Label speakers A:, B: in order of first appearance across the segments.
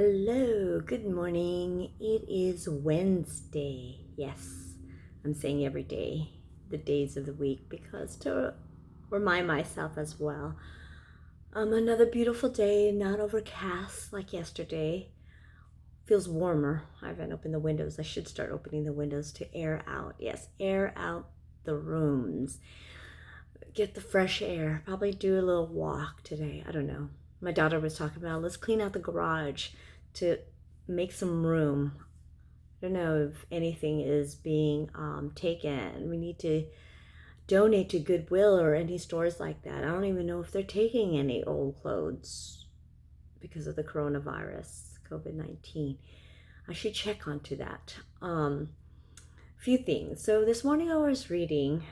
A: Hello, good morning. It is Wednesday. Yes, I'm saying every day, the days of the week, because to remind myself as well. Another beautiful day, not overcast like yesterday. Feels warmer. I haven't opened the windows. I should start opening the windows to air out. Yes, air out the rooms. Get the fresh air. Probably do a little walk today. I don't know. My daughter was talking about let's clean out the garage to make some room. I don't know if anything is being taken. We need to donate to Goodwill or any stores like that. I don't even know if they're taking any old clothes because of the coronavirus, COVID-19. I should check onto that. Few things. So this morning I was reading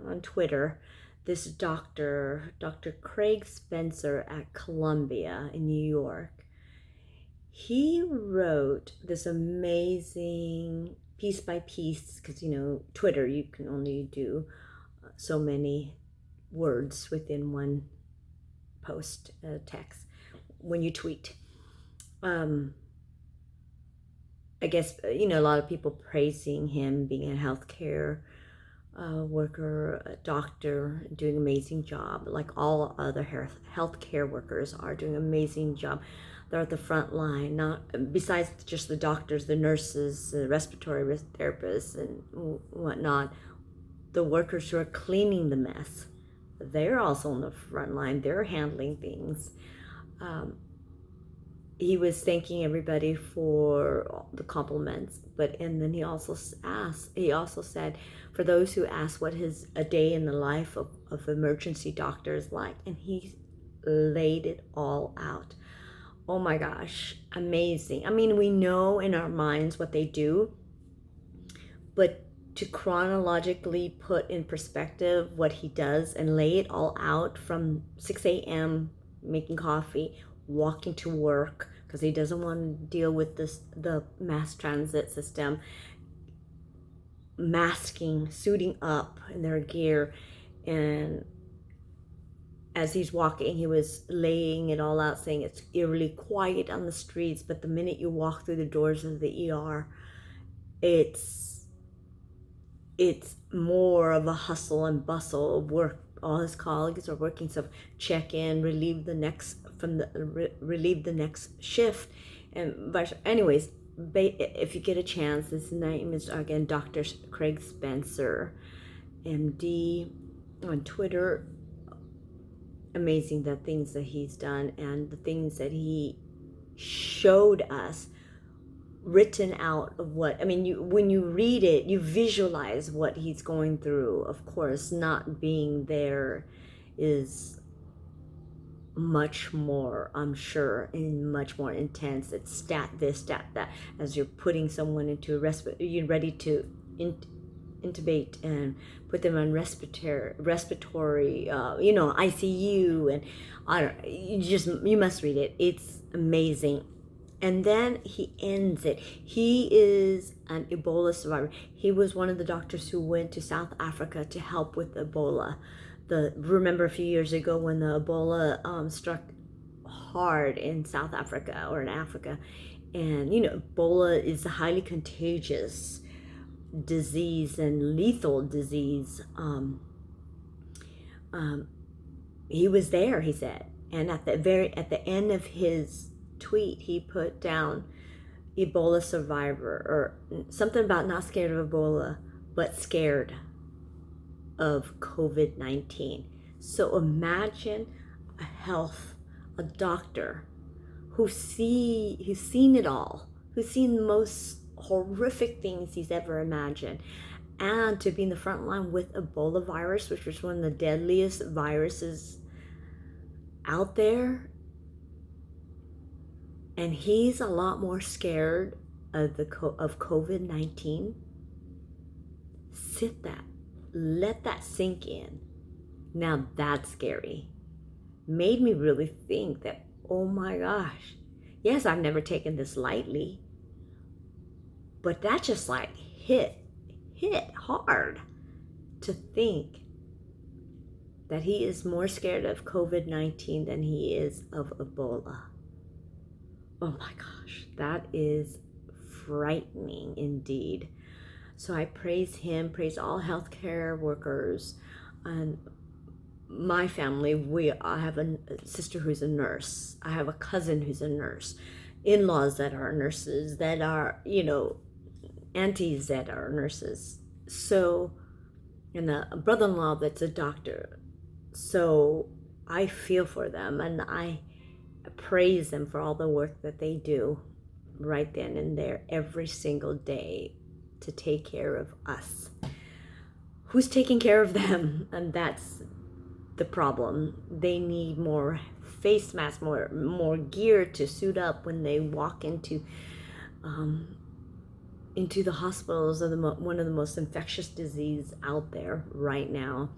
A: on Twitter this Dr. Craig Spencer at Columbia in New York. He wrote this amazing piece by piece, because Twitter, you can only do so many words within one post text when you tweet. I guess a lot of people praising him being a healthcare worker, a doctor, doing an amazing job, like all other healthcare workers are doing an amazing job. They're at the front line, not besides just the doctors, the nurses, the respiratory therapists, and whatnot. The workers who are cleaning the mess, they're also on the front line. They're handling things. He was thanking everybody for the compliments, and then he also said, for those who ask what a day in the life of emergency doctor is like, and he laid it all out. Oh my gosh, amazing. I mean, we know in our minds what they do, but to chronologically put in perspective what he does and lay it all out from 6 a.m. making coffee, walking to work because he doesn't want to deal with the mass transit system, masking, suiting up in their gear, and as he's walking, he was laying it all out, saying it's eerily quiet on the streets, but the minute you walk through the doors of the ER, it's more of a hustle and bustle of work. All his colleagues are working, so check in, relieve the next shift, and anyways, if you get a chance, his name is again Dr. Craig Spencer, MD, on Twitter. Amazing the things that he's done and the things that he showed us written out of what, I mean, when you read it, you visualize what he's going through. Of course, not being there is much more, I'm sure, and much more intense. It's stat this, stat that, as you're putting someone into you're ready to intubate and put them on respiratory, ICU, and you must read it. It's amazing. And then he ends it. He is an Ebola survivor. He was one of the doctors who went to South Africa to help with Ebola. Remember a few years ago when the Ebola struck hard in South Africa or in Africa, and Ebola is a highly contagious disease and lethal disease. He was there, he said, and at the end of his tweet, he put down Ebola survivor, or something about not scared of Ebola, but scared of COVID-19. So imagine a doctor who's seen it all, who's seen the most horrific things he's ever imagined, and to be in the front line with Ebola virus, which was one of the deadliest viruses out there, and he's a lot more scared of COVID-19. Let that sink in. Now that's scary. Made me really think that, oh my gosh, yes, I've never taken this lightly, but that just like hit hard to think that he is more scared of COVID-19 than he is of Ebola. oh my gosh, that is frightening indeed. So I praise him, praise all healthcare workers. And my family, I have a sister who's a nurse. I have a cousin who's a nurse, in-laws that are nurses, that are, aunties that are nurses. So, and a brother-in-law that's a doctor. So I feel for them, and I praise them for all the work that they do right then and there every single day to take care of us. Who's taking care of them? And that's the problem. They need more face masks, more gear to suit up when they walk into the hospitals of one of the most infectious disease out there right now.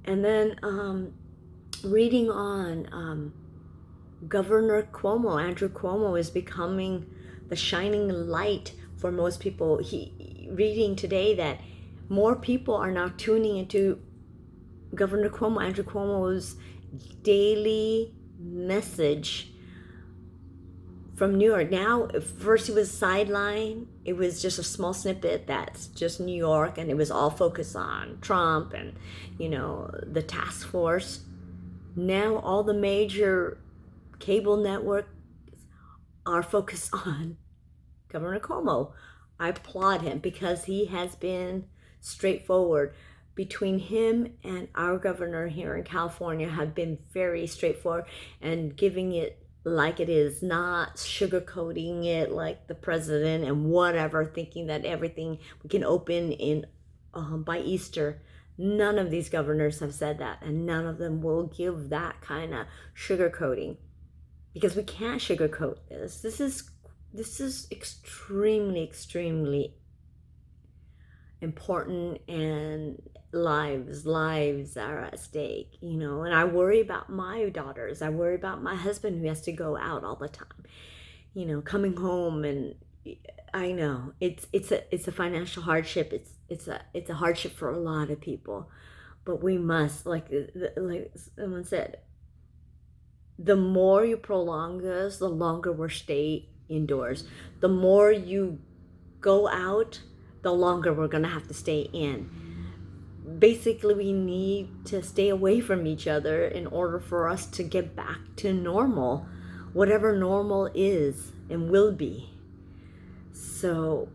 A: And then reading on Governor Cuomo, Andrew Cuomo, is becoming the shining light for most people. Reading today that more people are now tuning into Governor Cuomo, Andrew Cuomo's daily message from New York. Now, first he was sidelined. It was just a small snippet that's just New York, and it was all focused on Trump and, the task force. Now all the major cable networks are focused on Governor Cuomo. I applaud him because he has been straightforward. Between him and our governor here in California have been very straightforward and giving it like it is, not sugarcoating it like the president and whatever, thinking that everything we can open in by Easter. None of these governors have said that, and none of them will give that kind of sugarcoating, because we can't sugarcoat this. This is extremely, extremely important, and lives are at stake, and I worry about my daughters. I worry about my husband who has to go out all the time, coming home, and I know it's a financial hardship. It's a hardship for a lot of people, but we must, like someone said, the more you prolong this, the longer we're stay indoors. The more you go out, the longer we're gonna have to stay in. Basically, we need to stay away from each other in order for us to get back to normal, whatever normal is and will be. So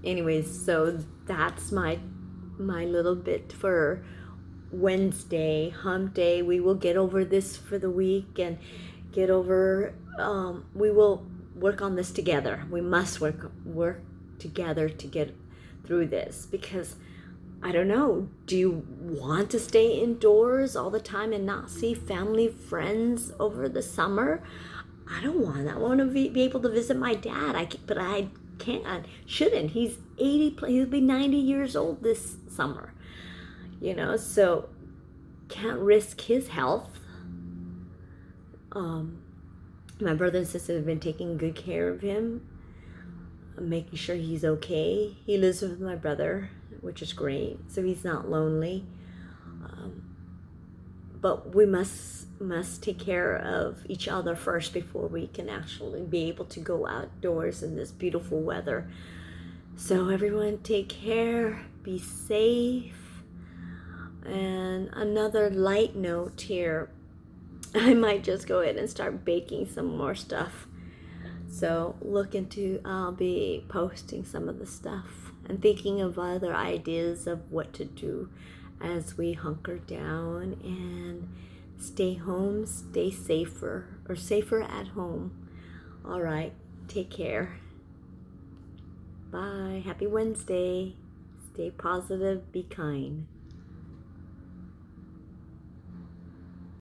A: anyways, so that's my little bit for Wednesday, hump day. We will get over this for the week and get over, we will work on this together. We must work together to get through this, because I don't know, do you want to stay indoors all the time and not see family, friends over the summer? I don't want that. I want to be able to visit my dad, but I can't, shouldn't. He's 80, he'll be 90 years old this summer, so can't risk his health. My brother and sister have been taking good care of him, making sure he's okay. He lives with my brother, which is great, so he's not lonely. But we must take care of each other first before we can actually be able to go outdoors in this beautiful weather. So everyone, take care, be safe. And another light note here, I might just go ahead and start baking some more stuff. So I'll be posting some of the stuff and thinking of other ideas of what to do as we hunker down and stay home, stay safer at home. All right, take care. Bye. Happy Wednesday. Stay positive, be kind.